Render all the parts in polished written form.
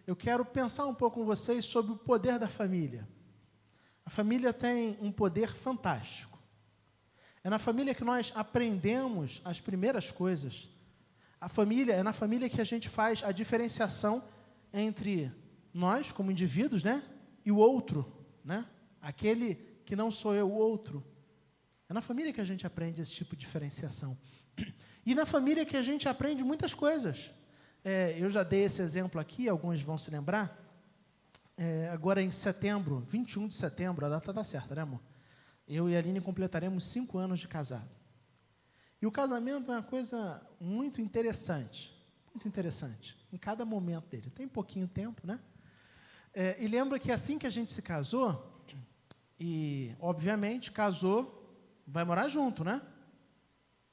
eu quero pensar um pouco com vocês sobre o poder da família. A família tem um poder fantástico. É na família que nós aprendemos as primeiras coisas. É na família que a gente faz a diferenciação entre nós, como indivíduos, né, e o outro, né? Aquele que não sou eu, o outro. É na família que a gente aprende esse tipo de diferenciação. E na família que a gente aprende muitas coisas. Eu já dei esse exemplo aqui, alguns vão se lembrar. Agora em setembro, 21 de setembro, a data está certa, né, amor? Eu e a Aline completaremos 5 anos de casado. E o casamento é uma coisa muito interessante, em cada momento dele. Tem pouquinho tempo, né? E lembra que assim que a gente se casou, e, obviamente, casou, vai morar junto, né?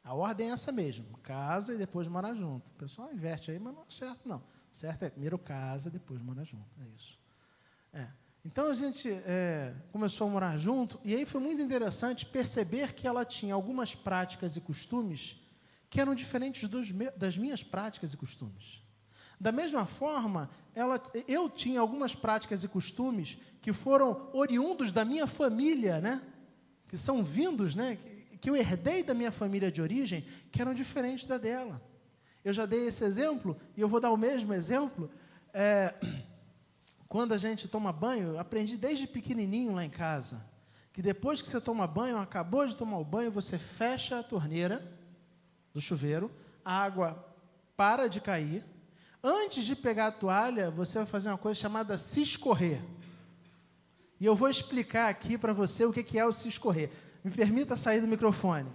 A ordem é essa mesmo, casa e depois morar junto. O pessoal inverte aí, mas não é certo, não. Certo é primeiro casa, depois morar junto, é isso. Então, a gente começou a morar junto, e aí foi muito interessante perceber que ela tinha algumas práticas e costumes que eram diferentes das minhas práticas e costumes. Da mesma forma, eu tinha algumas práticas e costumes que foram oriundos da minha família, né? Que são vindos, né? Que eu herdei da minha família de origem, que eram diferentes da dela. Eu já dei esse exemplo, e eu vou dar o mesmo exemplo. Quando a gente toma banho, eu aprendi desde pequenininho lá em casa, que depois que você toma banho, acabou de tomar o banho, você fecha a torneira do chuveiro, a água para de cair. Antes de pegar a toalha, você vai fazer uma coisa chamada se escorrer. E eu vou explicar aqui para você o que é o se escorrer. Me permita sair do microfone.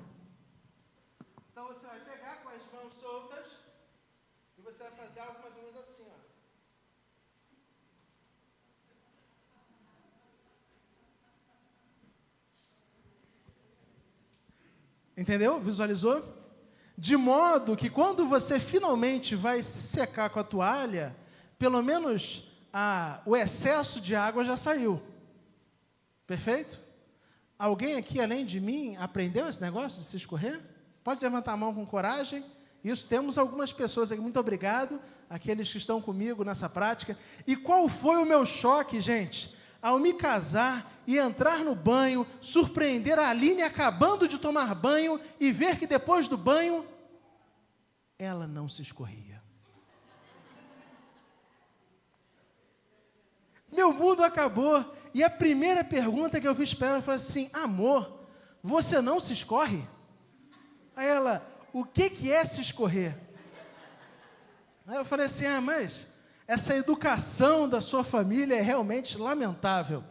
Então, você vai pegar com as mãos soltas e você vai fazer algo mais ou menos assim, ó. Entendeu? Visualizou? De modo que quando você finalmente vai se secar com a toalha, pelo menos o excesso de água já saiu. Perfeito? Alguém aqui, além de mim, aprendeu esse negócio de se escorrer? Pode levantar a mão com coragem. Isso, temos algumas pessoas aqui. Muito obrigado, aqueles que estão comigo nessa prática. E qual foi o meu choque, gente? Ao me casar e entrar no banho, surpreender a Aline acabando de tomar banho e ver que depois do banho, ela não se escorria. Meu mundo acabou. E a primeira pergunta que eu fiz para ela foi assim: amor, você não se escorre? Aí ela: o que é se escorrer? Aí eu falei assim: mas essa educação da sua família é realmente lamentável.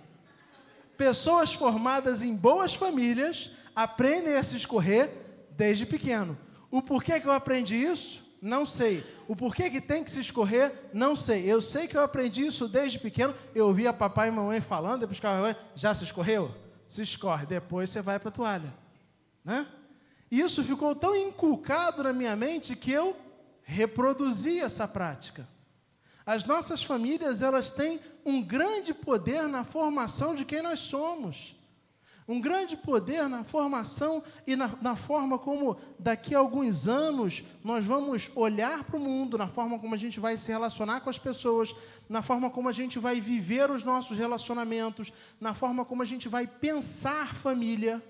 Pessoas formadas em boas famílias aprendem a se escorrer desde pequeno. O porquê que eu aprendi isso? Não sei. O porquê que tem que se escorrer? Não sei. Eu sei que eu aprendi isso desde pequeno. Eu ouvia papai e mamãe falando, depois ficava: já se escorreu? Se escorre. Depois você vai para a toalha. Né? Isso ficou tão inculcado na minha mente que eu reproduzi essa prática. As nossas famílias, elas têm um grande poder na formação de quem nós somos. Um grande poder na formação e na forma como, daqui a alguns anos, nós vamos olhar para o mundo, na forma como a gente vai se relacionar com as pessoas, na forma como a gente vai viver os nossos relacionamentos, na forma como a gente vai pensar família.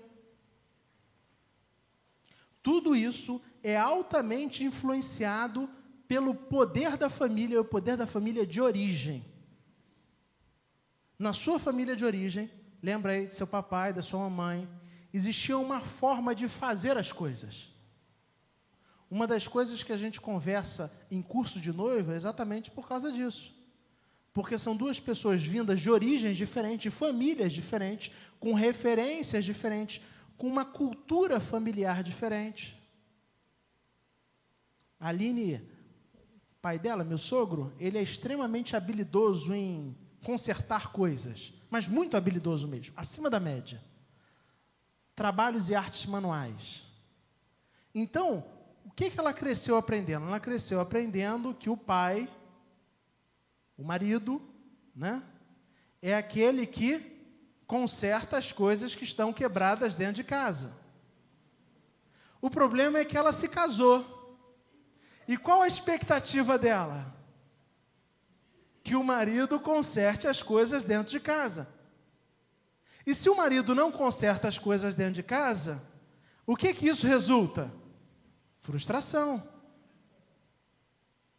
Tudo isso é altamente influenciado pelo poder da família, o poder da família de origem. Na sua família de origem, lembra aí de seu papai, da sua mamãe, existia uma forma de fazer as coisas. Uma das coisas que a gente conversa em curso de noiva é exatamente por causa disso. Porque são duas pessoas vindas de origens diferentes, de famílias diferentes, com referências diferentes, com uma cultura familiar diferente. A Aline, pai dela, meu sogro, ele é extremamente habilidoso em consertar coisas, mas muito habilidoso mesmo, acima da média. Trabalhos e artes manuais. Então, o que ela cresceu aprendendo? Ela cresceu aprendendo que o pai, o marido, né, é aquele que conserta as coisas que estão quebradas dentro de casa. O problema é que ela se casou. E qual a expectativa dela? que o marido conserte as coisas dentro de casa. E se o marido não conserta as coisas dentro de casa, o que isso resulta? Frustração.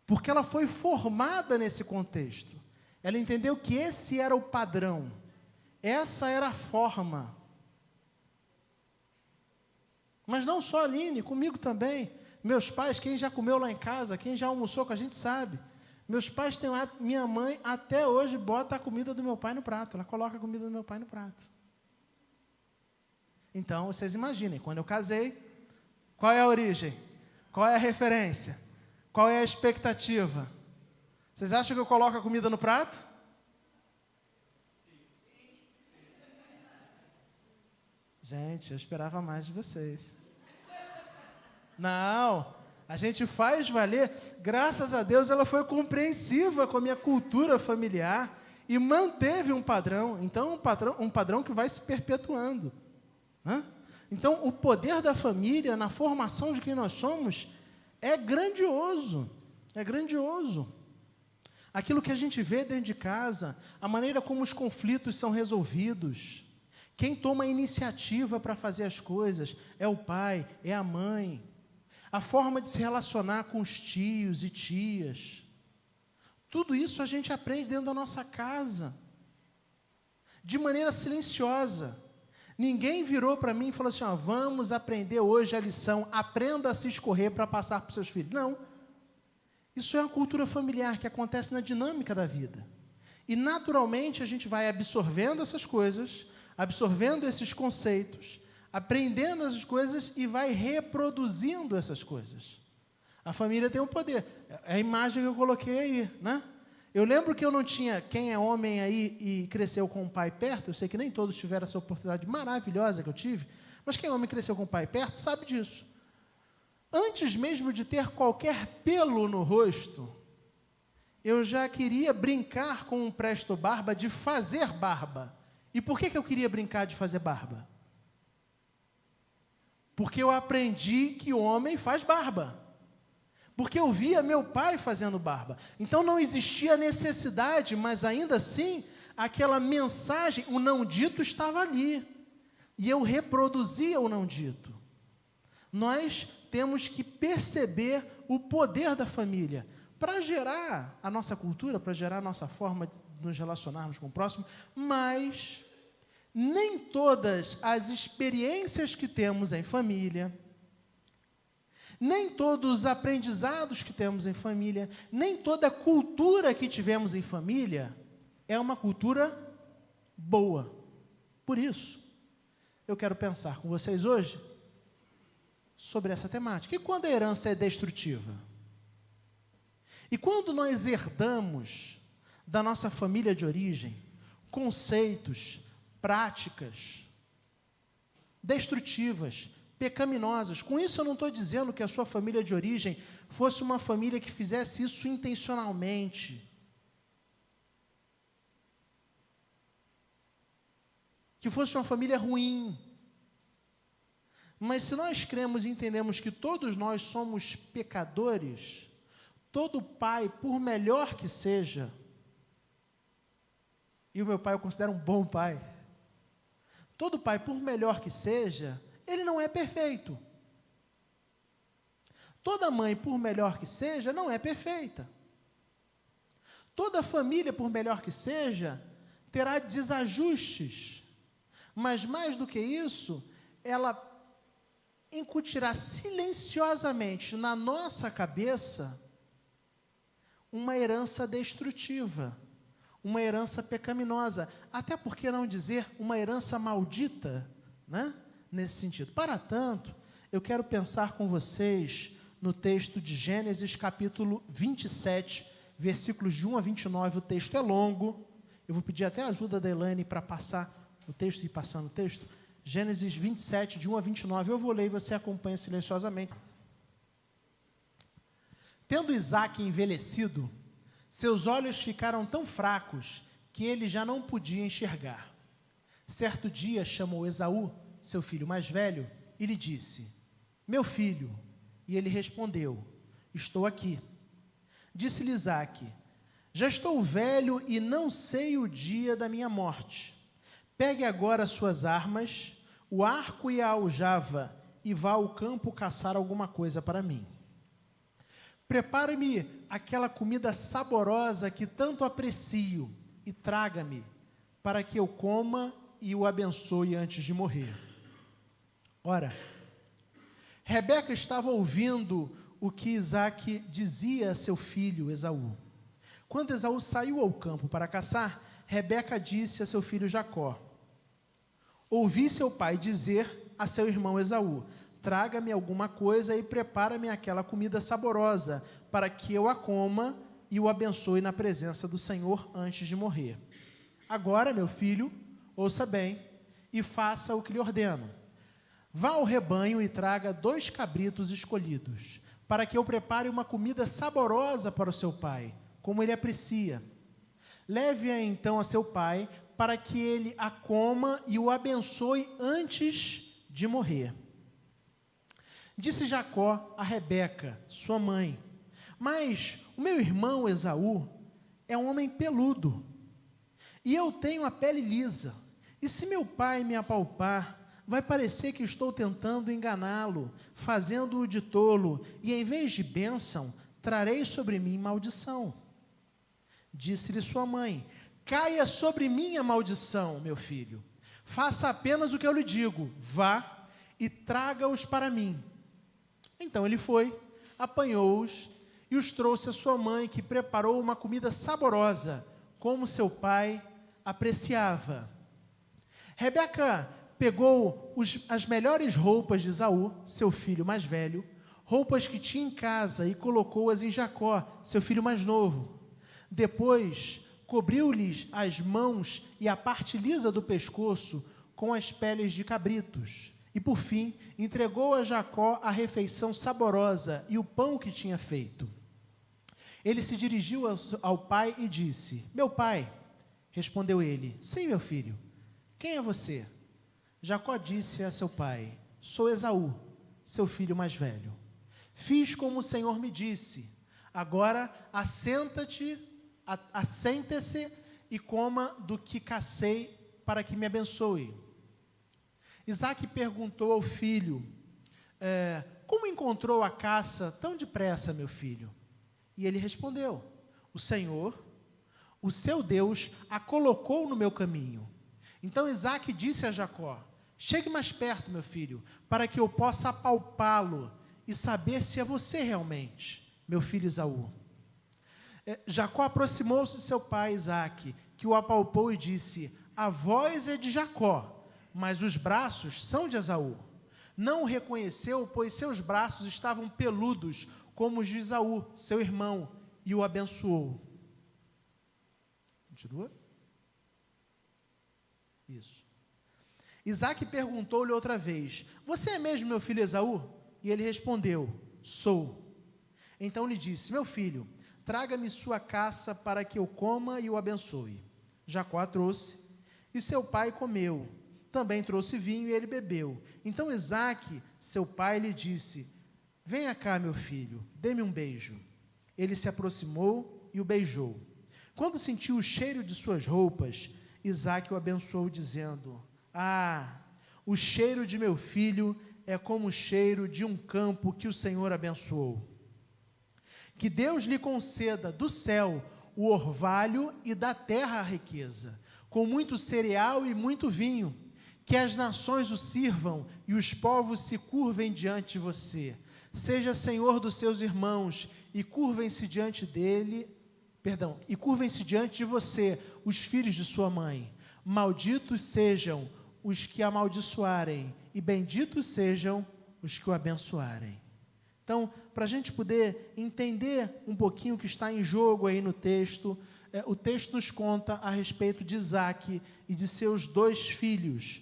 Porque ela foi formada nesse contexto. Ela entendeu que esse era o padrão. Essa era a forma. Mas não só a Aline, comigo também. Meus pais, quem já comeu lá em casa, quem já almoçou com a gente sabe. Meus pais têm lá, minha mãe até hoje bota a comida do meu pai no prato. Ela coloca a comida do meu pai no prato. Então, vocês imaginem, quando eu casei, qual é a origem? Qual é a referência? Qual é a expectativa? Vocês acham que eu coloco a comida no prato? Gente, eu esperava mais de vocês. Não, a gente faz valer. Graças a Deus, ela foi compreensiva com a minha cultura familiar e manteve um padrão. Então, um padrão que vai se perpetuando. Então, o poder da família na formação de quem nós somos é grandioso. É grandioso. Aquilo que a gente vê dentro de casa, a maneira como os conflitos são resolvidos. Quem toma a iniciativa para fazer as coisas é o pai, é a mãe. A forma de se relacionar com os tios e tias. Tudo isso a gente aprende dentro da nossa casa. De maneira silenciosa. Ninguém virou para mim e falou assim, vamos aprender hoje a lição, aprenda a se escorrer para passar para os seus filhos. Não. Isso é uma cultura familiar que acontece na dinâmica da vida. E, naturalmente, a gente vai absorvendo essas coisas, absorvendo esses conceitos, aprendendo essas coisas e vai reproduzindo essas coisas. A família tem um poder. É a imagem que eu coloquei aí, né? Eu lembro que eu não tinha, quem é homem aí e cresceu com o pai perto, eu sei que nem todos tiveram essa oportunidade maravilhosa que eu tive, mas quem é homem e cresceu com o pai perto sabe disso. Antes mesmo de ter qualquer pelo no rosto, eu já queria brincar com um presto barba de fazer barba. E por que eu queria brincar de fazer barba? Porque eu aprendi que o homem faz barba. Porque eu via meu pai fazendo barba. Então não existia necessidade, mas ainda assim, aquela mensagem, o não dito estava ali. E eu reproduzia o não dito. Nós temos que perceber o poder da família para gerar a nossa cultura, para gerar a nossa forma de nos relacionarmos com o próximo, mas nem todas as experiências que temos em família, nem todos os aprendizados que temos em família, nem toda a cultura que tivemos em família é uma cultura boa. Por isso, eu quero pensar com vocês hoje sobre essa temática. E quando a herança é destrutiva? E quando nós herdamos da nossa família de origem conceitos, práticas destrutivas, pecaminosas. Com isso eu não estou dizendo que a sua família de origem fosse uma família que fizesse isso intencionalmente. Que fosse uma família ruim. Mas se nós cremos e entendemos que todos nós somos pecadores, todo pai, por melhor que seja, e o meu pai eu considero um bom pai, todo pai, por melhor que seja, ele não é perfeito. Toda mãe, por melhor que seja, não é perfeita. Toda família, por melhor que seja, terá desajustes. Mas mais do que isso, ela incutirá silenciosamente na nossa cabeça uma herança destrutiva, uma herança pecaminosa, até por que não dizer uma herança maldita, né? Nesse sentido. Para tanto, eu quero pensar com vocês no texto de Gênesis, capítulo 27, versículos de 1 a 29, o texto é longo, eu vou pedir até a ajuda da Elaine para passar o texto e ir passando o texto. Gênesis 27, de 1 a 29, eu vou ler e você acompanha silenciosamente. Tendo Isaque envelhecido, seus olhos ficaram tão fracos que ele já não podia enxergar. Certo dia chamou Esaú, seu filho mais velho, e lhe disse: meu filho. E ele respondeu: estou aqui. Disse-lhe Isaque: Já estou velho e não sei o dia da minha morte. Pegue agora suas armas, o arco e a aljava, e vá ao campo caçar alguma coisa para mim. Prepare-me aquela comida saborosa que tanto aprecio e traga-me, para que eu coma e o abençoe antes de morrer. Ora, Rebeca estava ouvindo o que Isaque dizia a seu filho Esaú. Quando Esaú saiu ao campo para caçar, Rebeca disse a seu filho Jacó: ouvi seu pai dizer a seu irmão Esaú: traga-me alguma coisa e prepara-me aquela comida saborosa, para que eu a coma e o abençoe na presença do Senhor antes de morrer. Agora, meu filho, ouça bem e faça o que lhe ordeno. Vá ao rebanho e traga 2 cabritos escolhidos, para que eu prepare uma comida saborosa para o seu pai, como ele aprecia. Leve-a então a seu pai, para que ele a coma e o abençoe antes de morrer. Disse Jacó a Rebeca, sua mãe: mas o meu irmão Esaú é um homem peludo, e eu tenho a pele lisa, e se meu pai me apalpar, vai parecer que estou tentando enganá-lo, fazendo-o de tolo, e em vez de bênção, trarei sobre mim maldição. Disse-lhe sua mãe: caia sobre mim a maldição, meu filho. Faça apenas o que eu lhe digo, vá e traga-os para mim. Então ele foi, apanhou-os e os trouxe a sua mãe, que preparou uma comida saborosa, como seu pai apreciava. Rebeca pegou as melhores roupas de Esaú, seu filho mais velho, roupas que tinha em casa, e colocou-as em Jacó, seu filho mais novo. Depois, cobriu-lhes as mãos e a parte lisa do pescoço com as peles de cabritos. E, por fim, entregou a Jacó a refeição saborosa e o pão que tinha feito. Ele se dirigiu ao pai e disse: meu pai. Respondeu ele: sim, meu filho. Quem é você? Jacó disse a seu pai: sou Esaú, seu filho mais velho. Fiz como o Senhor me disse. Agora assente-se e coma do que cacei, para que me abençoe. Isaque perguntou ao filho: como encontrou a caça tão depressa, meu filho? E ele respondeu: o Senhor, o seu Deus, a colocou no meu caminho. Então Isaque disse a Jacó: chegue mais perto, meu filho, para que eu possa apalpá-lo e saber se é você realmente, meu filho Esaú. Jacó aproximou-se de seu pai Isaque, que o apalpou e disse: a voz é de Jacó, mas os braços são de Esaú. Não o reconheceu, pois seus braços estavam peludos, como os de Esaú, seu irmão, e o abençoou. Continua? Isso. Isaque perguntou-lhe outra vez: você é mesmo meu filho Esaú? E ele respondeu: sou. Então lhe disse: meu filho, traga-me sua caça para que eu coma e o abençoe. Jacó a trouxe, e seu pai comeu. Também trouxe vinho e ele bebeu. Então Isaque, seu pai, lhe disse: venha cá, meu filho, dê-me um beijo. Ele se aproximou e o beijou. Quando sentiu o cheiro de suas roupas, Isaque o abençoou, dizendo: o cheiro de meu filho é como o cheiro de um campo que o Senhor abençoou. Que Deus lhe conceda do céu o orvalho e da terra a riqueza, com muito cereal e muito vinho. Que as nações o sirvam e os povos se curvem diante de você. Seja senhor dos seus irmãos e curvem-se diante de você os filhos de sua mãe. Malditos sejam os que amaldiçoarem e benditos sejam os que o abençoarem. Então, para a gente poder entender um pouquinho o que está em jogo aí no texto, o texto nos conta a respeito de Isaque e de seus 2 filhos.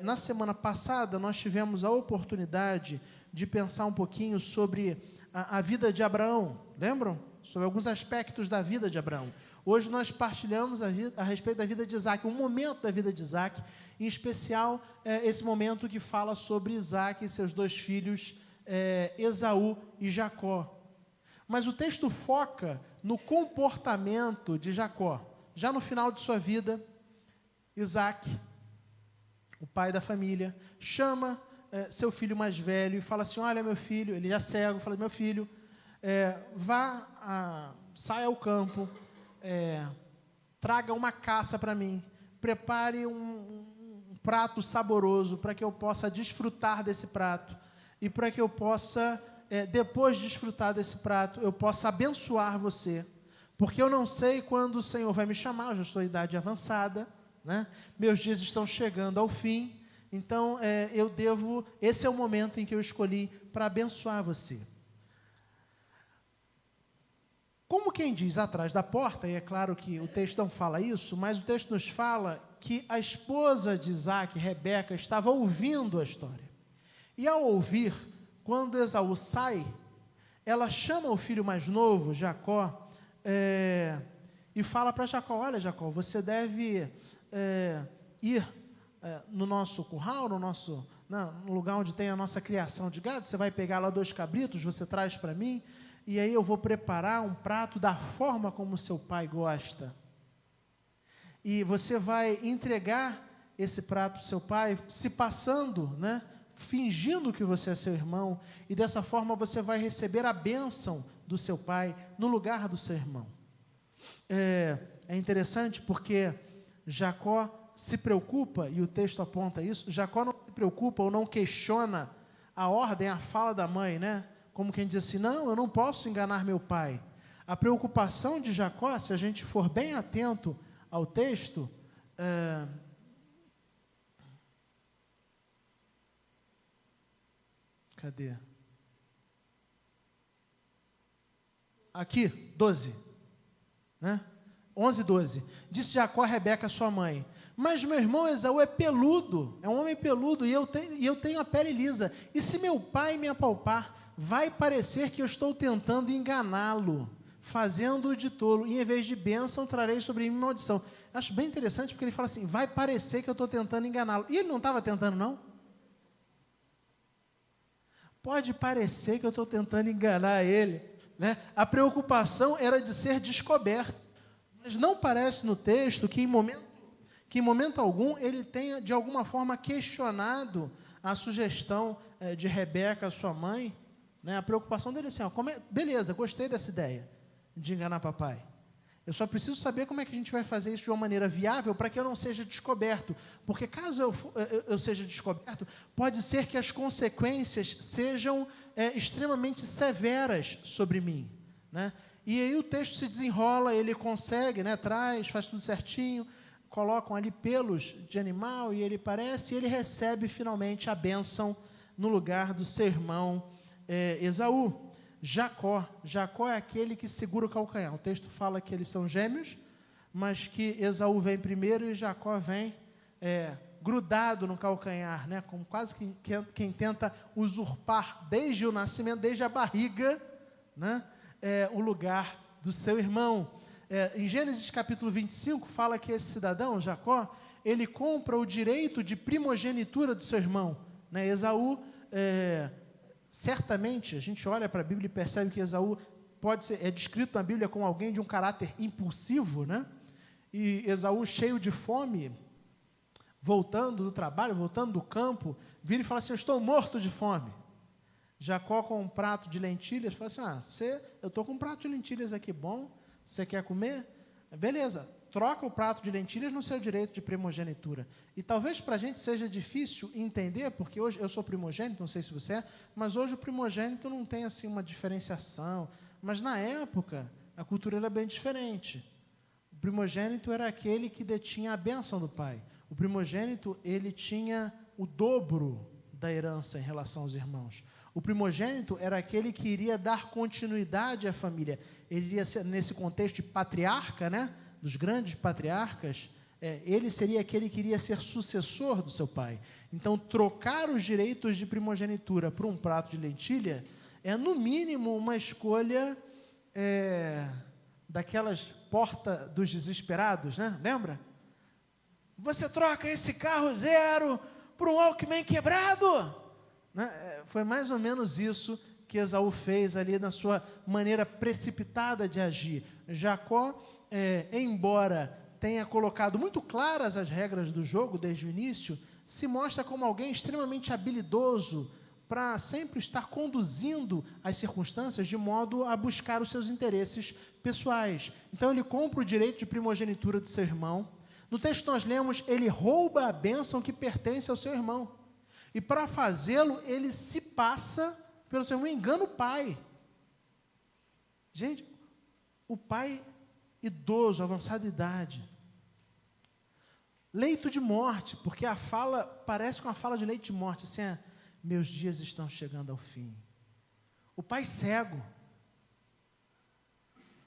Na semana passada, nós tivemos a oportunidade de pensar um pouquinho sobre a vida de Abraão, lembram? Sobre alguns aspectos da vida de Abraão. Hoje nós partilhamos a respeito da vida de Isaque, um momento da vida de Isaque, em especial esse momento que fala sobre Isaque e seus 2 filhos, Esaú e Jacó. Mas o texto foca no comportamento de Jacó. Já no final de sua vida, Isaac, o pai da família, chama seu filho mais velho e fala assim, olha meu filho, ele já cego, fala, meu filho, saia ao campo, traga uma caça para mim, prepare um prato saboroso para que eu possa desfrutar desse prato e para que eu possa, depois de desfrutar desse prato, eu possa abençoar você, porque eu não sei quando o Senhor vai me chamar, eu já estou em idade avançada, né? Meus dias estão chegando ao fim, então esse é o momento em que eu escolhi para abençoar você. Como quem diz atrás da porta, e é claro que o texto não fala isso, mas o texto nos fala que a esposa de Isaac, Rebeca, estava ouvindo a história. E ao ouvir, quando Esaú sai, ela chama o filho mais novo, Jacó, e fala para Jacó, olha Jacó, você deve ir no nosso curral, no lugar onde tem a nossa criação de gado, você vai pegar lá 2 cabritos, você traz para mim, e aí eu vou preparar um prato da forma como seu pai gosta. E você vai entregar esse prato ao seu pai, se passando, né, fingindo que você é seu irmão, e dessa forma você vai receber a bênção do seu pai no lugar do seu irmão. É interessante porque Jacó se preocupa, e o texto aponta isso, Jacó não se preocupa ou não questiona a ordem, a fala da mãe, né? Como quem diz assim, não, eu não posso enganar meu pai. A preocupação de Jacó, se a gente for bem atento ao texto, cadê? Aqui, 12, né? 11, 12. Disse Jacó a Rebeca, sua mãe, mas meu irmão Esaú é peludo, é um homem peludo, e eu tenho a pele lisa. E se meu pai me apalpar, vai parecer que eu estou tentando enganá-lo, fazendo-o de tolo, e em vez de bênção, trarei sobre mim maldição. Acho bem interessante, porque ele fala assim, vai parecer que eu estou tentando enganá-lo. E ele não estava tentando, não? Pode parecer que eu estou tentando enganar ele, né? A preocupação era de ser descoberto. Mas não parece no texto que em momento algum ele tenha, de alguma forma, questionado a sugestão de Rebeca, sua mãe, né? A preocupação dele é assim, beleza, gostei dessa ideia de enganar papai. Eu só preciso saber como é que a gente vai fazer isso de uma maneira viável para que eu não seja descoberto. Porque caso eu seja descoberto, pode ser que as consequências sejam extremamente severas sobre mim, né? E aí o texto se desenrola, ele consegue, né, faz tudo certinho, colocam ali pelos de animal, e ele recebe finalmente a bênção no lugar do seu irmão Esaú. Jacó é aquele que segura o calcanhar. O texto fala que eles são gêmeos, mas que Esaú vem primeiro e Jacó vem grudado no calcanhar, né, como quase que quem tenta usurpar desde o nascimento, desde a barriga, né, o lugar do seu irmão. Em Gênesis capítulo 25, fala que esse cidadão, Jacó, ele compra o direito de primogenitura do seu irmão, né? Esaú, certamente, a gente olha para a Bíblia e percebe que Esaú é descrito na Bíblia como alguém de um caráter impulsivo, né? E Esaú, cheio de fome, voltando do trabalho, voltando do campo, vira e fala assim, eu estou morto de fome. Jacó, com um prato de lentilhas, fala assim, eu estou com um prato de lentilhas aqui bom, você quer comer? Beleza, troca o prato de lentilhas no seu direito de primogenitura. E talvez para a gente seja difícil entender, porque hoje eu sou primogênito, não sei se você é, mas hoje o primogênito não tem assim uma diferenciação. Mas na época, a cultura era bem diferente. O primogênito era aquele que detinha a bênção do pai. O primogênito, ele tinha o dobro da herança em relação aos irmãos. O primogênito era aquele que iria dar continuidade à família. Ele iria ser, nesse contexto de patriarca, né, dos grandes patriarcas, ele seria aquele que iria ser sucessor do seu pai. Então, trocar os direitos de primogenitura por um prato de lentilha é, no mínimo, uma escolha daquelas porta dos desesperados, né? Lembra? Você troca esse carro zero por um Walkman quebrado? Né? Foi mais ou menos isso que Esaú fez ali na sua maneira precipitada de agir. Jacó, embora tenha colocado muito claras as regras do jogo desde o início, se mostra como alguém extremamente habilidoso para sempre estar conduzindo as circunstâncias de modo a buscar os seus interesses pessoais. Então ele compra o direito de primogenitura do seu irmão. No texto nós lemos, ele rouba a bênção que pertence ao seu irmão. E para fazê-lo, ele se passa pelo seu irmão, engana o pai. Gente, o pai idoso, avançada idade, leito de morte, porque a fala parece com a fala de leito de morte, assim, meus dias estão chegando ao fim. O pai cego.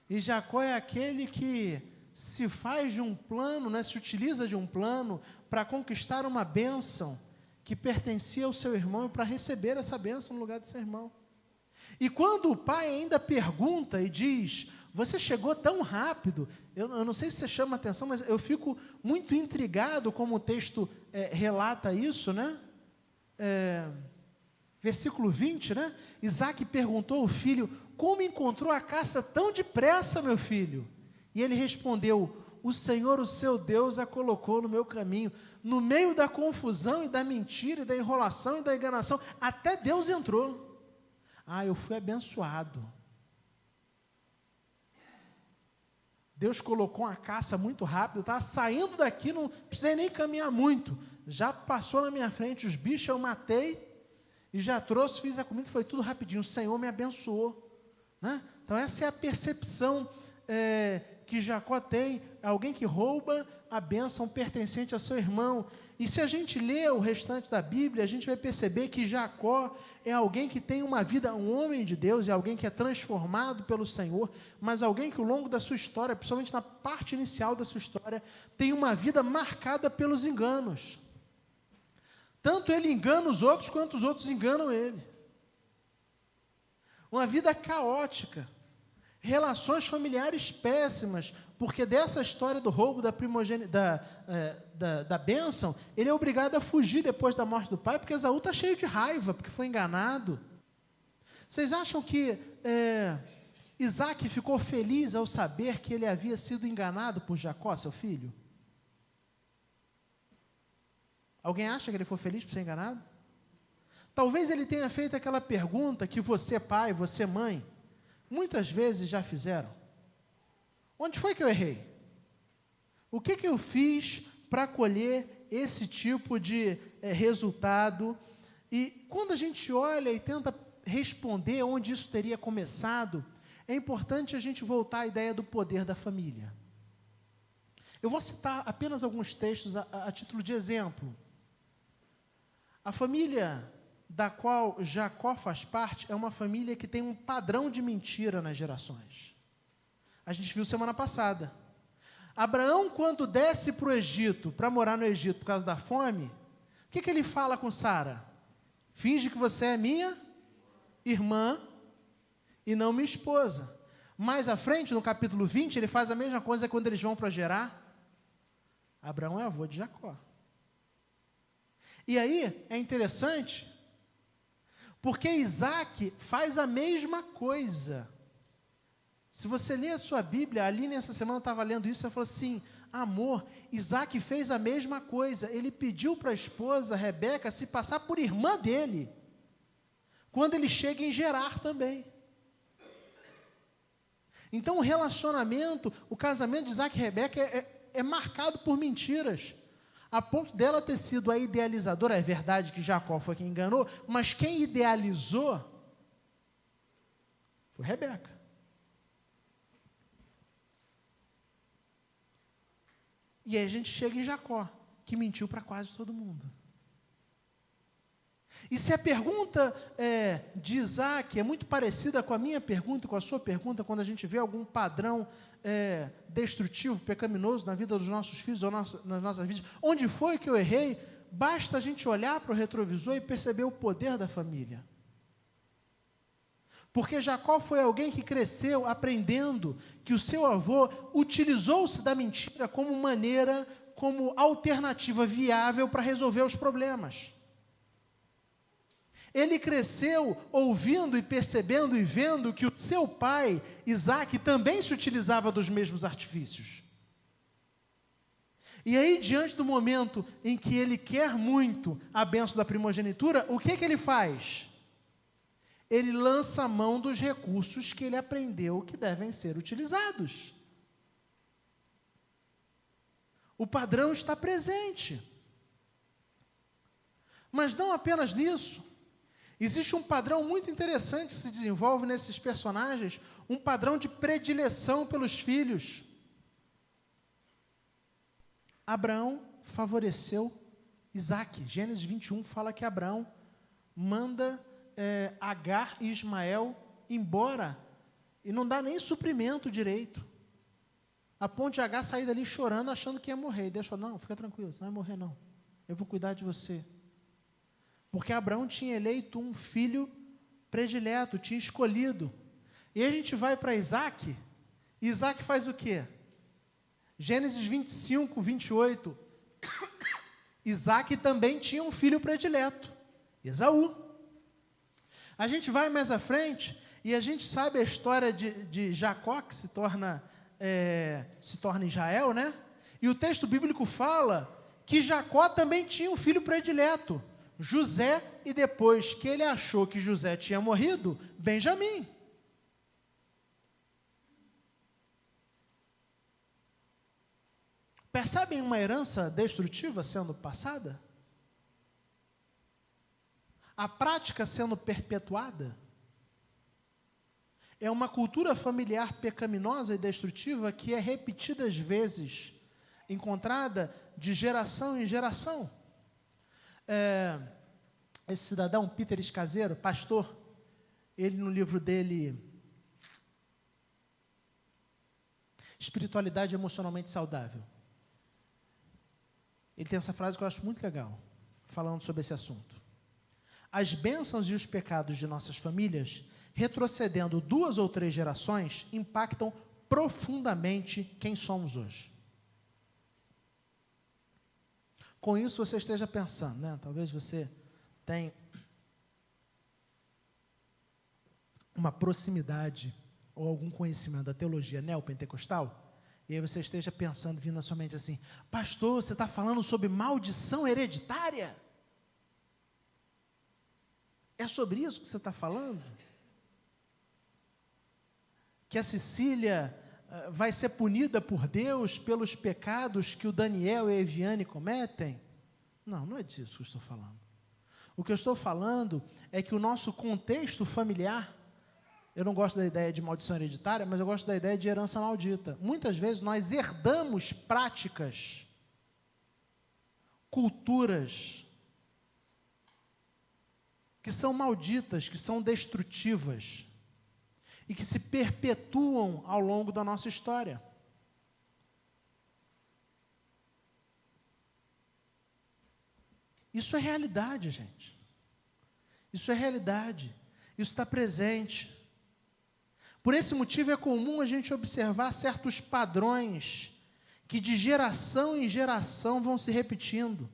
E Jacó é aquele que se faz de um plano, né, se utiliza de um plano para conquistar uma bênção que pertencia ao seu irmão e para receber essa bênção no lugar de seu irmão. E quando o pai ainda pergunta e diz, você chegou tão rápido, eu não sei se você chama atenção, mas eu fico muito intrigado como o texto relata isso, né? Versículo 20, né? Isaac perguntou ao filho, como encontrou a caça tão depressa, meu filho? E ele respondeu, o Senhor, o seu Deus, a colocou no meu caminho. No meio da confusão e da mentira, e da enrolação e da enganação, até Deus entrou. Eu fui abençoado. Deus colocou uma caça muito rápido, eu estava saindo daqui, não precisei nem caminhar muito. Já passou na minha frente os bichos, eu matei, e já trouxe, fiz a comida, foi tudo rapidinho. O Senhor me abençoou. Né? Então essa é a percepção que Jacó tem, alguém que rouba a bênção pertencente a seu irmão. E se a gente lê o restante da Bíblia, a gente vai perceber que Jacó é alguém que tem uma vida, um homem de Deus, é alguém que é transformado pelo Senhor, mas alguém que ao longo da sua história, principalmente na parte inicial da sua história, tem uma vida marcada pelos enganos. Tanto ele engana os outros, quanto os outros enganam ele. Uma vida caótica. Relações familiares péssimas, porque dessa história do roubo da bênção, ele é obrigado a fugir depois da morte do pai, porque Esaú está cheio de raiva, porque foi enganado. Vocês acham que Isaac ficou feliz ao saber que ele havia sido enganado por Jacó, seu filho? Alguém acha que ele foi feliz por ser enganado? Talvez ele tenha feito aquela pergunta que você, pai, você, mãe, muitas vezes já fizeram. Onde foi que eu errei? O que eu fiz para colher esse tipo de resultado? E quando a gente olha e tenta responder onde isso teria começado, é importante a gente voltar à ideia do poder da família. Eu vou citar apenas alguns textos a título de exemplo. A família da qual Jacó faz parte é uma família que tem um padrão de mentira nas gerações. A gente viu semana passada. Abraão, quando desce para o Egito, para morar no Egito por causa da fome, o que ele fala com Sara? Finge que você é minha irmã e não minha esposa. Mais à frente, no capítulo 20, ele faz a mesma coisa quando eles vão para Gerar. Abraão é avô de Jacó. E aí, é interessante, porque Isaac faz a mesma coisa. Se você ler a sua Bíblia, ali nessa semana eu estava lendo isso, ela falou assim, amor, Isaac fez a mesma coisa, ele pediu para a esposa, Rebeca, se passar por irmã dele, quando ele chega em Gerar também. Então o relacionamento, o casamento de Isaac e Rebeca é marcado por mentiras, a ponto dela ter sido a idealizadora. É verdade que Jacó foi quem enganou, mas quem idealizou foi Rebeca. E aí a gente chega em Jacó, que mentiu para quase todo mundo. E se a pergunta de Isaac é muito parecida com a minha pergunta, com a sua pergunta, quando a gente vê algum padrão destrutivo, pecaminoso na vida dos nossos filhos ou nas nossas vidas, onde foi que eu errei? Basta a gente olhar para o retrovisor e perceber o poder da família. Porque Jacó foi alguém que cresceu aprendendo que o seu avô utilizou-se da mentira como maneira, como alternativa viável para resolver os problemas. Ele cresceu ouvindo e percebendo e vendo que o seu pai, Isaque, também se utilizava dos mesmos artifícios. E aí, diante do momento em que ele quer muito a bênção da primogenitura, o que ele faz? Ele lança a mão dos recursos que ele aprendeu que devem ser utilizados. O padrão está presente. Mas não apenas nisso. Existe um padrão muito interessante que se desenvolve nesses personagens, um padrão de predileção pelos filhos. Abraão favoreceu Isaque. Gênesis 21 fala que Abraão manda Agar e Ismael embora e não dá nem suprimento direito. A ponto de Agar sair dali chorando, achando que ia morrer. E Deus falou, não, fica tranquilo, você não vai morrer não. Eu vou cuidar de você. Porque Abraão tinha eleito um filho predileto, tinha escolhido. E a gente vai para Isaque, e Isaque faz o quê? Gênesis 25, 28. Isaque também tinha um filho predileto, Esaú. A gente vai mais à frente, e a gente sabe a história de Jacó, que se torna Israel, né? E o texto bíblico fala que Jacó também tinha um filho predileto, José, e depois que ele achou que José tinha morrido, Benjamim. Percebem uma herança destrutiva sendo passada? A prática sendo perpetuada? É uma cultura familiar pecaminosa e destrutiva que é repetidas vezes, encontrada de geração em geração. Esse cidadão, Peter Escaseiro, pastor, ele no livro dele, Espiritualidade Emocionalmente Saudável, ele tem essa frase que eu acho muito legal, falando sobre esse assunto. As bênçãos e os pecados de nossas famílias, retrocedendo 2 ou 3 gerações, impactam profundamente quem somos hoje. Com isso você esteja pensando, né? Talvez você tenha uma proximidade ou algum conhecimento da teologia neopentecostal, e aí você esteja pensando, vindo na sua mente assim, pastor, você está falando sobre maldição hereditária? É sobre isso que você está falando? Que a Cecília vai ser punida por Deus pelos pecados que o Daniel e a Eviane cometem? Não, não é disso que eu estou falando. O que eu estou falando é que o nosso contexto familiar, eu não gosto da ideia de maldição hereditária, mas eu gosto da ideia de herança maldita. Muitas vezes nós herdamos práticas, culturas, que são malditas, que são destrutivas, e que se perpetuam ao longo da nossa história. Isso é realidade, gente. Isso é realidade. Isso está presente. Por esse motivo é comum a gente observar certos padrões que de geração em geração vão se repetindo,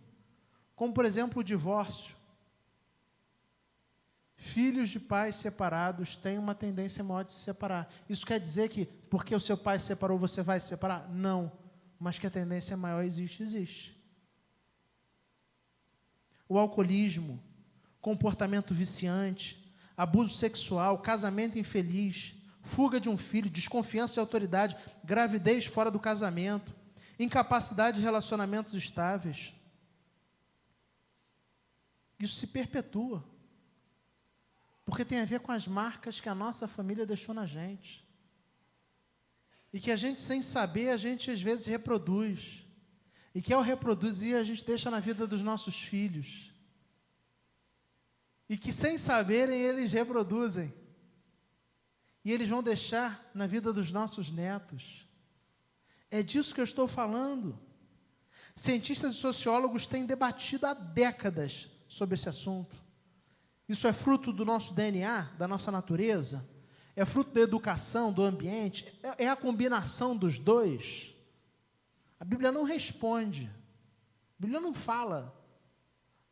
como por exemplo o divórcio. Filhos de pais separados têm uma tendência maior de se separar. Isso quer dizer que porque o seu pai se separou, você vai se separar? Não, mas que a tendência maior existe. O alcoolismo, comportamento viciante, abuso sexual, casamento infeliz, fuga de um filho, desconfiança de autoridade, gravidez fora do casamento, incapacidade de relacionamentos estáveis. Isso se perpetua. Porque tem a ver com as marcas que a nossa família deixou na gente. E que a gente, sem saber, a gente às vezes reproduz. E que ao reproduzir, a gente deixa na vida dos nossos filhos. E que sem saberem, eles reproduzem. E eles vão deixar na vida dos nossos netos. É disso que eu estou falando. Cientistas e sociólogos têm debatido há décadas sobre esse assunto. Isso é fruto do nosso DNA, da nossa natureza? É fruto da educação, do ambiente? É a combinação dos dois? A Bíblia não responde. A Bíblia não fala.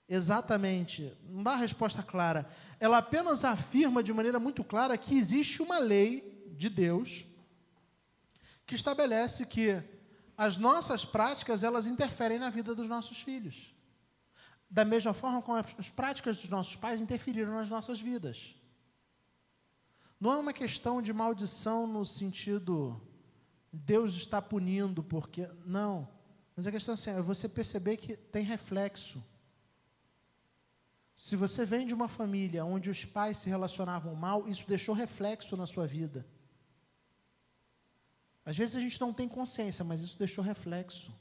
exatamente, não dá uma resposta clara. Ela apenas afirma de maneira muito clara que existe uma lei de Deus que estabelece que as nossas práticas, elas interferem na vida dos nossos filhos. Da mesma forma como as práticas dos nossos pais interferiram nas nossas vidas. Não é uma questão de maldição no sentido, Deus está punindo porque... Não. Mas a questão é você perceber que tem reflexo. Se você vem de uma família onde os pais se relacionavam mal, isso deixou reflexo na sua vida. Às vezes a gente não tem consciência, mas isso deixou reflexo.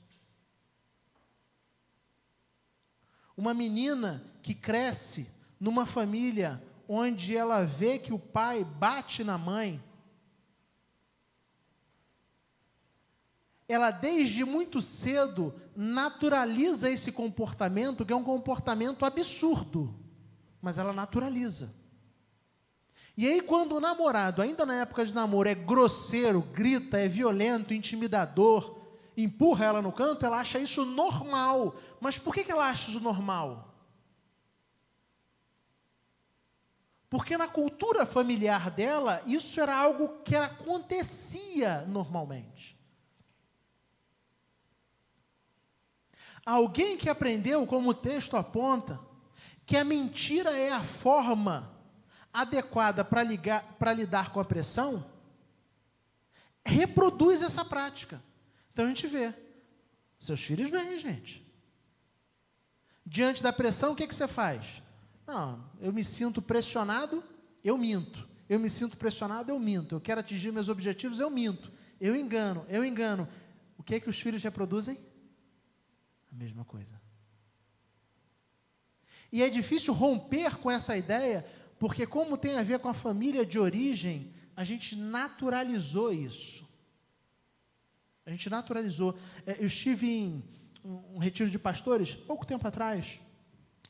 Uma menina que cresce numa família onde ela vê que o pai bate na mãe, ela desde muito cedo naturaliza esse comportamento, que é um comportamento absurdo, mas ela naturaliza. E aí quando o namorado, ainda na época de namoro, é grosseiro, grita, é violento, intimidador, empurra ela no canto, ela acha isso normal. Mas por que ela acha isso normal? Porque na cultura familiar dela, isso era algo que acontecia normalmente. Alguém que aprendeu, como o texto aponta, que a mentira é a forma adequada para lidar com a pressão, reproduz essa prática. Então a gente vê, seus filhos vêm, gente. Diante da pressão, o que você faz? Não, eu me sinto pressionado, eu minto. Eu me sinto pressionado, eu minto. Eu quero atingir meus objetivos, eu minto. Eu engano. O que os filhos reproduzem? A mesma coisa. E é difícil romper com essa ideia, porque como tem a ver com a família de origem, a gente naturalizou isso. A gente naturalizou. Eu estive em um retiro de pastores, pouco tempo atrás,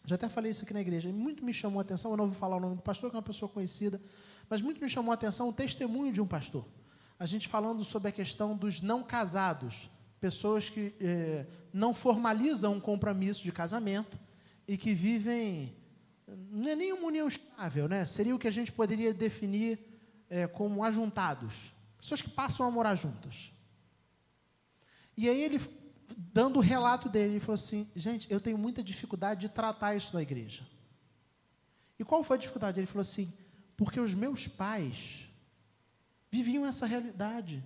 já até falei isso aqui na igreja, e muito me chamou a atenção, eu não vou falar o nome do pastor, que é uma pessoa conhecida, mas muito me chamou a atenção o testemunho de um pastor. A gente falando sobre a questão dos não casados, pessoas que não formalizam um compromisso de casamento e que vivem, não é nenhuma união estável, né? Seria o que a gente poderia definir como ajuntados, pessoas que passam a morar juntas. E aí ele, dando o relato dele, ele falou assim, gente, eu tenho muita dificuldade de tratar isso na igreja. E qual foi a dificuldade? Ele falou assim, porque os meus pais viviam essa realidade.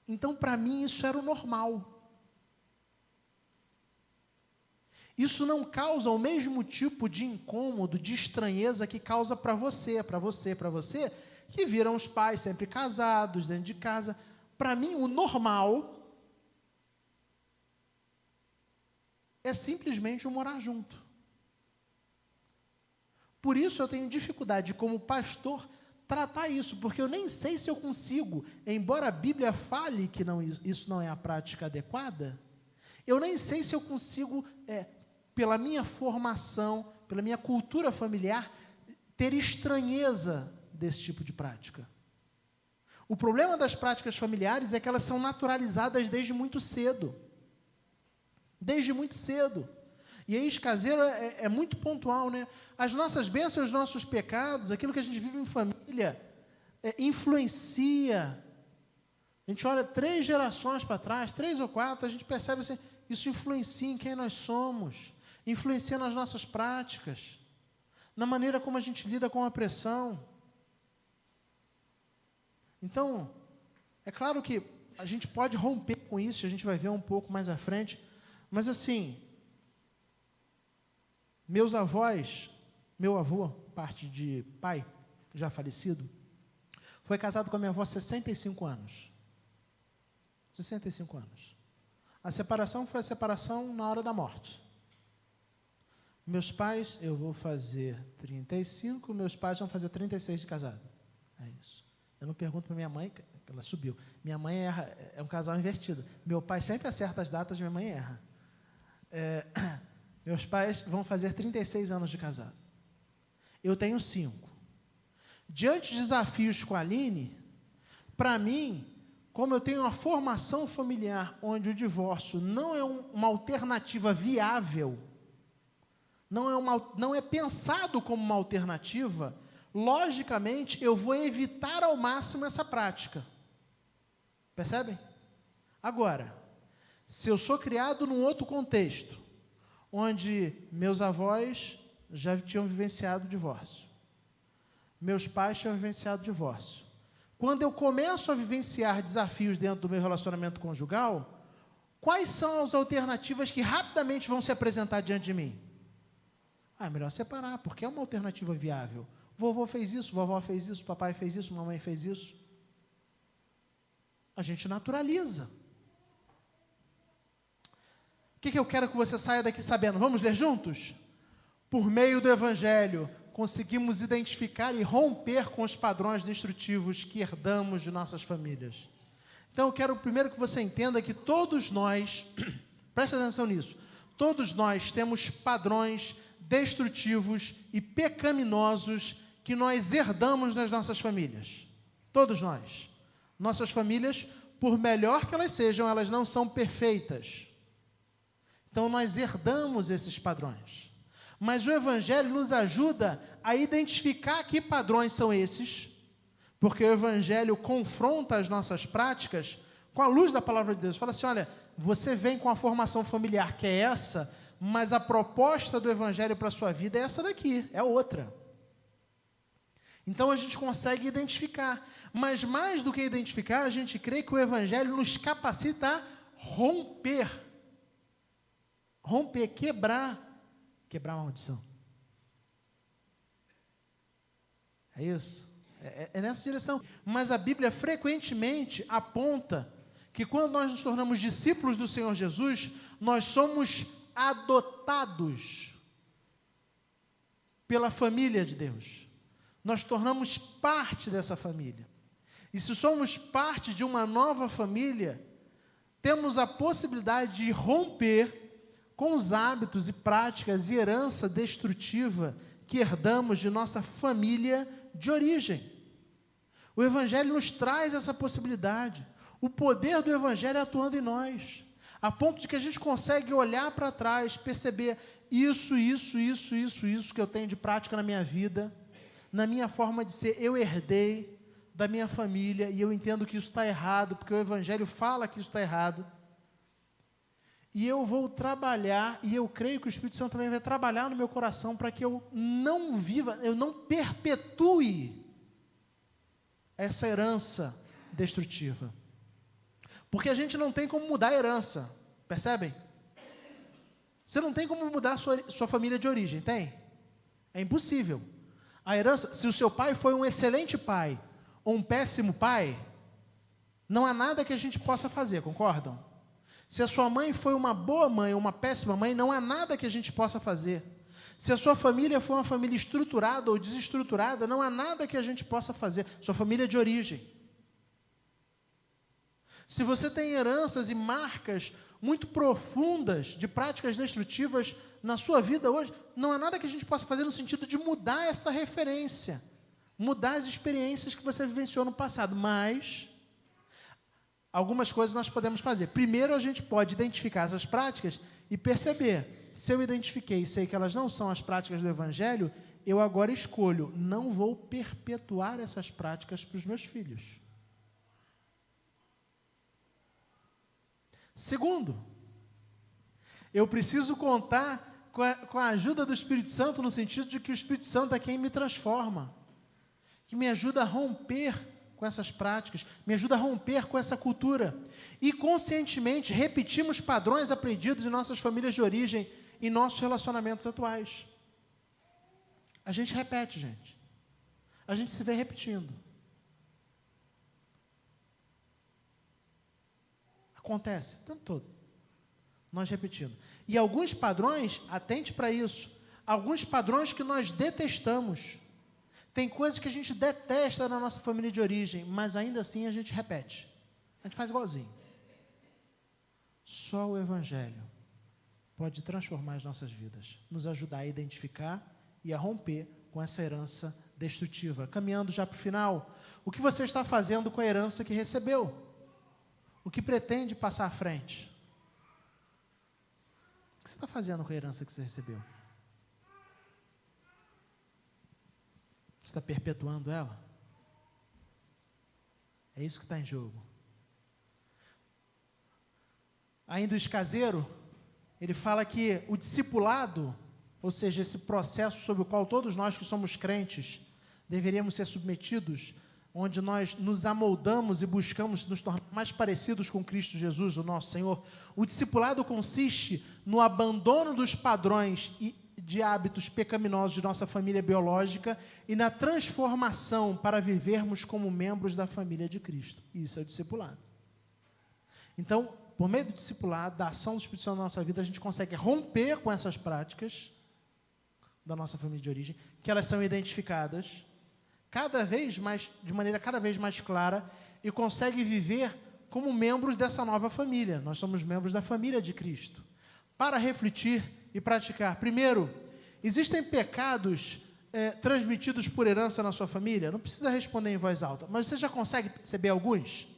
Então, para mim, isso era o normal. Isso não causa o mesmo tipo de incômodo, de estranheza que causa para você, que viram os pais sempre casados, dentro de casa. Para mim, o normal é simplesmente o morar junto. Por isso eu tenho dificuldade, como pastor, tratar isso, porque eu nem sei se eu consigo, embora a Bíblia fale que isso não é a prática adequada, eu nem sei se eu consigo, pela minha formação, pela minha cultura familiar, ter estranheza desse tipo de prática. O problema das práticas familiares é que elas são naturalizadas desde muito cedo. Desde muito cedo. E aí, Caseiro é muito pontual, né? As nossas bênçãos, os nossos pecados, aquilo que a gente vive em família, influencia. A gente olha 3 gerações para trás, 3 ou 4, a gente percebe assim, isso influencia em quem nós somos, influencia nas nossas práticas, na maneira como a gente lida com a pressão. Então, é claro que a gente pode romper com isso, a gente vai ver um pouco mais à frente, mas assim, meus avós, meu avô, parte de pai, já falecido, foi casado com a minha avó há 65 anos. 65 anos. A separação foi a separação na hora da morte. Meus pais, eu vou fazer 35, meus pais vão fazer 36 de casado. É isso. Eu não pergunto para minha mãe, ela subiu. Minha mãe erra, é um casal invertido. Meu pai sempre acerta as datas, minha mãe erra. Meus pais vão fazer 36 anos de casado. Eu tenho 5. Diante de desafios com a Aline, para mim, como eu tenho uma formação familiar onde o divórcio não é uma alternativa viável, não é pensado como uma alternativa, logicamente eu vou evitar ao máximo essa prática. Percebem? Agora, se eu sou criado num outro contexto, onde meus avós já tinham vivenciado o divórcio, meus pais tinham vivenciado o divórcio, quando eu começo a vivenciar desafios dentro do meu relacionamento conjugal, quais são as alternativas que rapidamente vão se apresentar diante de mim? É melhor separar, porque é uma alternativa viável. Vovô fez isso, vovó fez isso, papai fez isso, mamãe fez isso. A gente naturaliza. O que eu quero que você saia daqui sabendo? Vamos ler juntos? Por meio do Evangelho, conseguimos identificar e romper com os padrões destrutivos que herdamos de nossas famílias. Então, eu quero primeiro que você entenda que todos nós, preste atenção nisso, todos nós temos padrões destrutivos e pecaminosos que nós herdamos nas nossas famílias. Todos nós. Nossas famílias, por melhor que elas sejam, elas não são perfeitas. Então, nós herdamos esses padrões. Mas o Evangelho nos ajuda a identificar que padrões são esses, porque o Evangelho confronta as nossas práticas com a luz da Palavra de Deus. Fala assim, olha, você vem com a formação familiar que é essa, mas a proposta do Evangelho para a sua vida é essa daqui, é outra. Então, a gente consegue identificar. Mas mais do que identificar, a gente crê que o Evangelho nos capacita a romper. Romper, quebrar a maldição. É isso? É nessa direção. Mas a Bíblia frequentemente aponta que quando nós nos tornamos discípulos do Senhor Jesus, nós somos adotados pela família de Deus. Nós tornamos parte dessa família. E se somos parte de uma nova família, temos a possibilidade de romper com os hábitos e práticas e herança destrutiva que herdamos de nossa família de origem. O Evangelho nos traz essa possibilidade. O poder do Evangelho atuando em nós, a ponto de que a gente consegue olhar para trás, perceber isso que eu tenho de prática na minha vida, na minha forma de ser, eu herdei da minha família e eu entendo que isso está errado, porque o Evangelho fala que isso está errado. E eu vou trabalhar, e eu creio que o Espírito Santo também vai trabalhar no meu coração para que eu não viva, eu não perpetue essa herança destrutiva. Porque a gente não tem como mudar a herança, percebem? Você não tem como mudar a sua família de origem, tem? É impossível. A herança, se o seu pai foi um excelente pai ou um péssimo pai, não há nada que a gente possa fazer, concordam? Se a sua mãe foi uma boa mãe ou uma péssima mãe, não há nada que a gente possa fazer. Se a sua família foi uma família estruturada ou desestruturada, não há nada que a gente possa fazer. Sua família é de origem. Se você tem heranças e marcas muito profundas de práticas destrutivas na sua vida hoje, não há nada que a gente possa fazer no sentido de mudar essa referência, mudar as experiências que você vivenciou no passado, mas algumas coisas nós podemos fazer. Primeiro, a gente pode identificar essas práticas e perceber, se eu identifiquei e sei que elas não são as práticas do Evangelho, eu agora escolho, não vou perpetuar essas práticas para os meus filhos. Segundo, eu preciso contar com a ajuda do Espírito Santo, no sentido de que o Espírito Santo é quem me transforma, que me ajuda a romper com essas práticas, me ajuda a romper com essa cultura. E conscientemente repetimos padrões aprendidos em nossas famílias de origem, em nossos relacionamentos atuais. A gente repete, gente. A gente se vê repetindo. Acontece o tempo todo. Nós repetindo. E alguns padrões, atente para isso, alguns padrões que nós detestamos. Tem coisas que a gente detesta na nossa família de origem, mas ainda assim a gente repete. A gente faz igualzinho. Só o Evangelho pode transformar as nossas vidas, nos ajudar a identificar e a romper com essa herança destrutiva. Caminhando já para o final, o que você está fazendo com a herança que recebeu? O que pretende passar à frente? O que você está fazendo com a herança que você recebeu? está perpetuando ela? É isso que está em jogo. Ainda o Escaseiro, ele fala que o discipulado, ou seja, esse processo sobre o qual todos nós que somos crentes deveríamos ser submetidos, onde nós nos amoldamos e buscamos nos tornar mais parecidos com Cristo Jesus, o nosso Senhor. O discipulado consiste no abandono dos padrões e de hábitos pecaminosos de nossa família biológica e na transformação para vivermos como membros da família de Cristo. Isso é o discipulado. Então, por meio do discipulado, da ação do Espírito Santo na nossa vida, a gente consegue romper com essas práticas da nossa família de origem, que elas são identificadas cada vez mais, de maneira cada vez mais clara, e consegue viver como membros dessa nova família. Nós somos membros da família de Cristo. Para refletir e praticar. Primeiro, existem pecados transmitidos por herança na sua família? Não precisa responder em voz alta, mas você já consegue perceber alguns?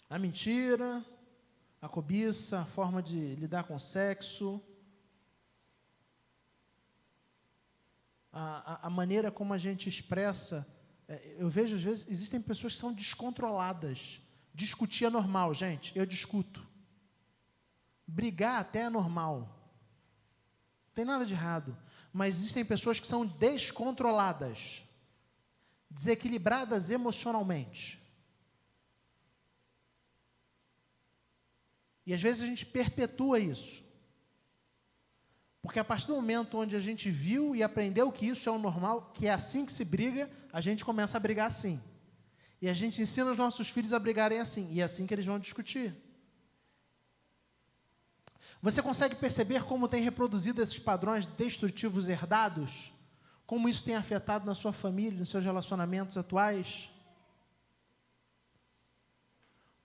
A mentira, a cobiça, a forma de lidar com o sexo, a maneira como a gente expressa. Eu vejo, às vezes, existem pessoas que são descontroladas. Discutir é normal, gente, eu discuto. Brigar até é normal. Não tem nada de errado. Mas existem pessoas que são descontroladas, desequilibradas emocionalmente. E às vezes a gente perpetua isso. Porque a partir do momento onde a gente viu e aprendeu que isso é o normal, que é assim que se briga, a gente começa a brigar assim. E a gente ensina os nossos filhos a brigarem assim. E é assim que eles vão discutir. Você consegue perceber como tem reproduzido esses padrões destrutivos herdados? Como isso tem afetado na sua família, nos seus relacionamentos atuais?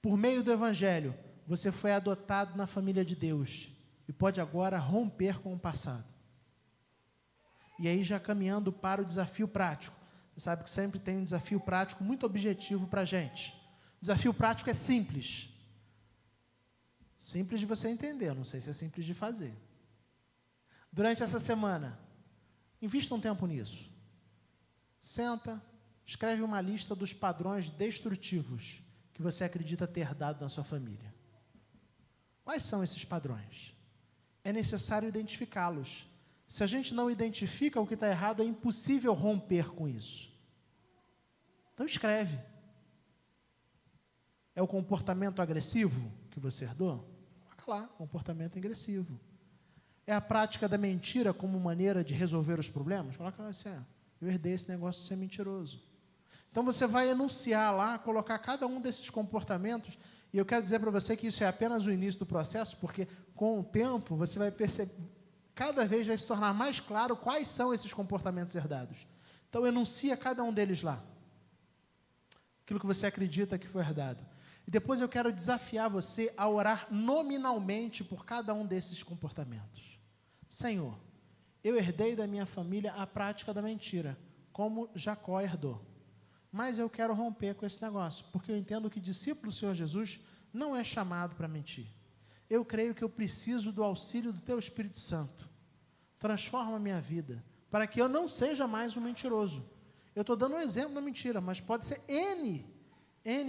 Por meio do Evangelho, você foi adotado na família de Deus e pode agora romper com o passado. E aí já caminhando para o desafio prático. Você sabe que sempre tem um desafio prático muito objetivo para a gente. O desafio prático é simples. Simples de você entender, não sei se é simples de fazer. Durante essa semana, invista um tempo nisso. Senta, escreve uma lista dos padrões destrutivos que você acredita ter dado na sua família. Quais são esses padrões? É necessário identificá-los. Se a gente não identifica o que está errado, é impossível romper com isso. Então escreve. É o comportamento agressivo que você herdou? Coloca lá, comportamento agressivo. É a prática da mentira como maneira de resolver os problemas? Coloca lá assim, eu herdei esse negócio de ser mentiroso. Então você vai enunciar lá, colocar cada um desses comportamentos, e eu quero dizer para você que isso é apenas o início do processo, porque com o tempo você vai perceber, cada vez vai se tornar mais claro quais são esses comportamentos herdados. Então enuncia cada um deles lá. Aquilo que você acredita que foi herdado. E depois eu quero desafiar você a orar nominalmente por cada um desses comportamentos. Senhor, eu herdei da minha família a prática da mentira, como Jacó herdou. Mas eu quero romper com esse negócio, porque eu entendo que discípulo do Senhor Jesus não é chamado para mentir. Eu creio que eu preciso do auxílio do Teu Espírito Santo. Transforma a minha vida, para que eu não seja mais um mentiroso. Eu estou dando um exemplo da mentira, mas pode ser N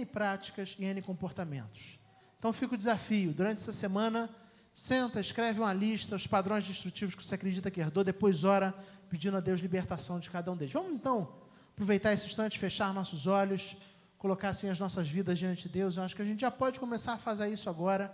práticas e N comportamentos. Então fica o desafio, durante essa semana, senta, escreve uma lista, os padrões destrutivos que você acredita que herdou, depois ora, pedindo a Deus libertação de cada um deles. Vamos então aproveitar esse instante, fechar nossos olhos, colocar assim as nossas vidas diante de Deus. Eu acho que a gente já pode começar a fazer isso agora.